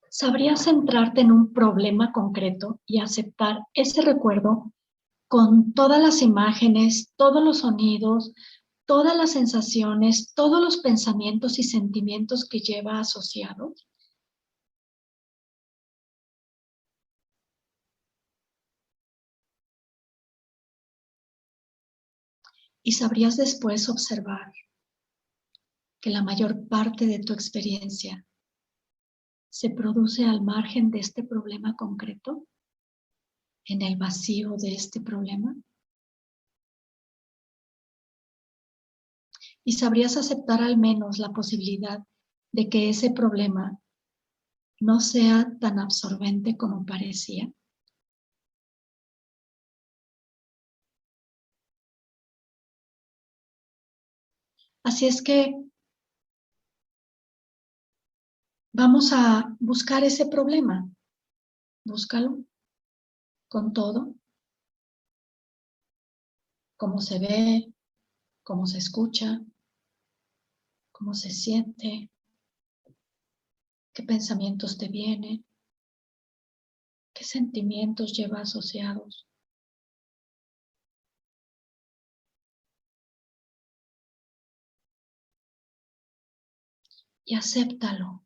S1: ¿sabrías centrarte en un problema concreto y aceptar ese recuerdo con todas las imágenes, todos los sonidos, todas las sensaciones, todos los pensamientos y sentimientos que lleva asociados? Y sabrías después observar que la mayor parte de tu experiencia se produce al margen de este problema concreto, en el vacío de este problema. Y sabrías aceptar al menos la posibilidad de que ese problema no sea tan absorbente como parecía. Así es que vamos a buscar ese problema. Búscalo con todo. cómo se ve, cómo se escucha, cómo se siente, qué pensamientos te vienen, qué sentimientos lleva asociados. Y acéptalo.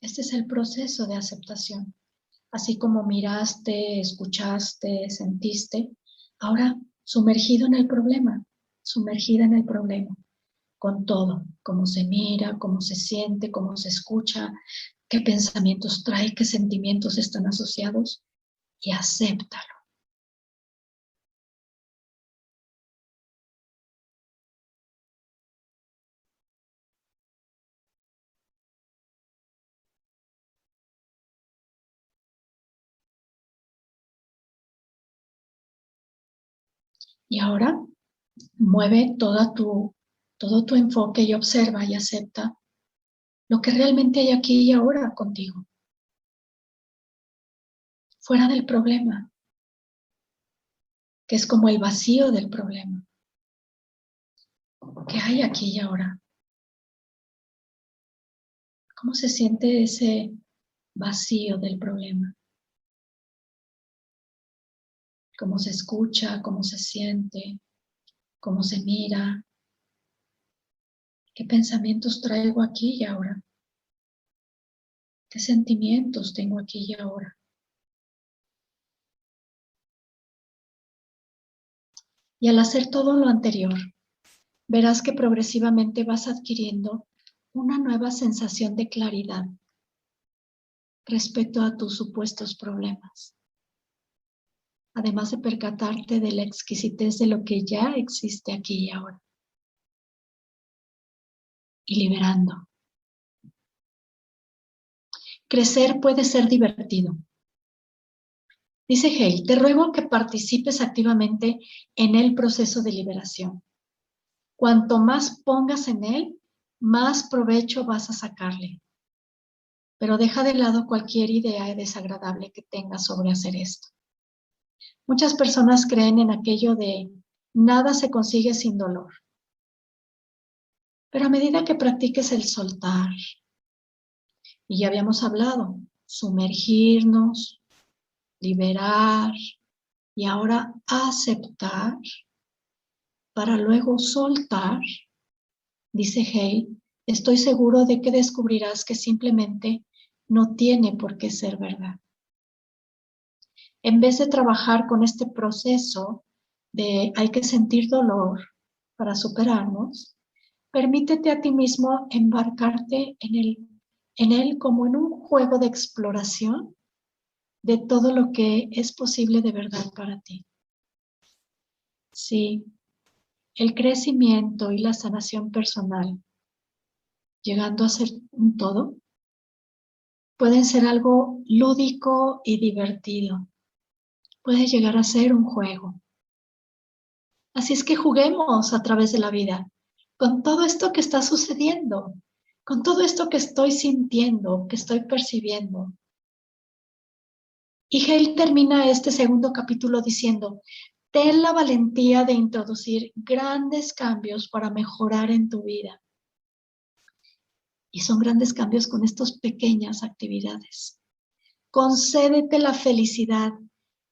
S1: Este es el proceso de aceptación. Así como miraste, escuchaste, sentiste, ahora sumergido en el problema, sumergida en el problema, con todo, cómo se mira, cómo se siente, cómo se escucha, qué pensamientos trae, qué sentimientos están asociados, y acéptalo. Y ahora mueve todo tu enfoque y observa y acepta lo que realmente hay aquí y ahora contigo, fuera del problema, que es como el vacío del problema. ¿Qué hay aquí y ahora? ¿Cómo se siente ese vacío del problema? ¿Cómo se escucha? ¿Cómo se siente? ¿Cómo se mira? ¿Qué pensamientos traigo aquí y ahora? ¿Qué sentimientos tengo aquí y ahora? Y al hacer todo lo anterior, verás que progresivamente vas adquiriendo una nueva sensación de claridad respecto a tus supuestos problemas. Además de percatarte de la exquisitez de lo que ya existe aquí y ahora. Y liberando. Crecer puede ser divertido. Dice Hale, te ruego que participes activamente en el proceso de liberación. Cuanto más pongas en él, más provecho vas a sacarle. Pero deja de lado cualquier idea desagradable que tengas sobre hacer esto. Muchas personas creen en aquello de nada se consigue sin dolor. Pero a medida que practiques el soltar, y ya habíamos hablado, sumergirnos, liberar y ahora aceptar para luego soltar, dice Hale, estoy seguro de que descubrirás que simplemente no tiene por qué ser verdad. En vez de trabajar con este proceso de hay que sentir dolor para superarnos, permítete a ti mismo embarcarte en él como en un juego de exploración de todo lo que es posible de verdad para ti. Sí, el crecimiento y la sanación personal, llegando a ser un todo, pueden ser algo lúdico y divertido. Puede llegar a ser un juego. Así es que juguemos a través de la vida con todo esto que está sucediendo, con todo esto que estoy sintiendo, que estoy percibiendo. Y Hale termina este segundo capítulo diciendo, ten la valentía de introducir grandes cambios para mejorar en tu vida. Y son grandes cambios con estas pequeñas actividades. Concédete la felicidad,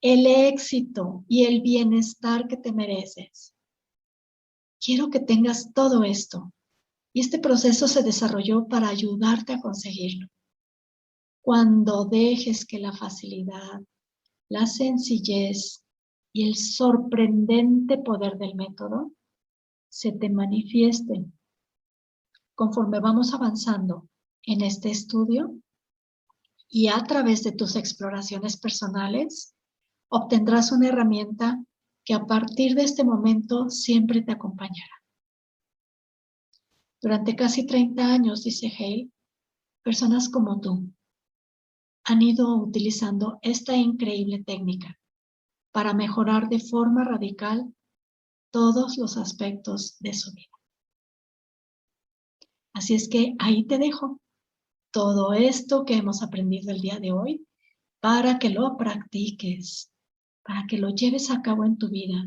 S1: el éxito y el bienestar que te mereces. Quiero que tengas todo esto. Y este proceso se desarrolló para ayudarte a conseguirlo. Cuando dejes que la facilidad, la sencillez y el sorprendente poder del método se te manifiesten conforme vamos avanzando en este estudio y a través de tus exploraciones personales, obtendrás una herramienta que a partir de este momento siempre te acompañará. Durante casi 30 años, dice Hale, personas como tú han ido utilizando esta increíble técnica para mejorar de forma radical todos los aspectos de su vida. Así es que ahí te dejo todo esto que hemos aprendido el día de hoy para que lo practiques, para que lo lleves a cabo en tu vida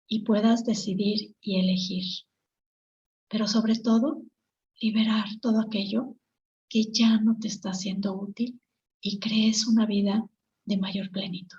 S1: y puedas decidir y elegir. Pero sobre todo, liberar todo aquello que ya no te está siendo útil y crees una vida de mayor plenitud.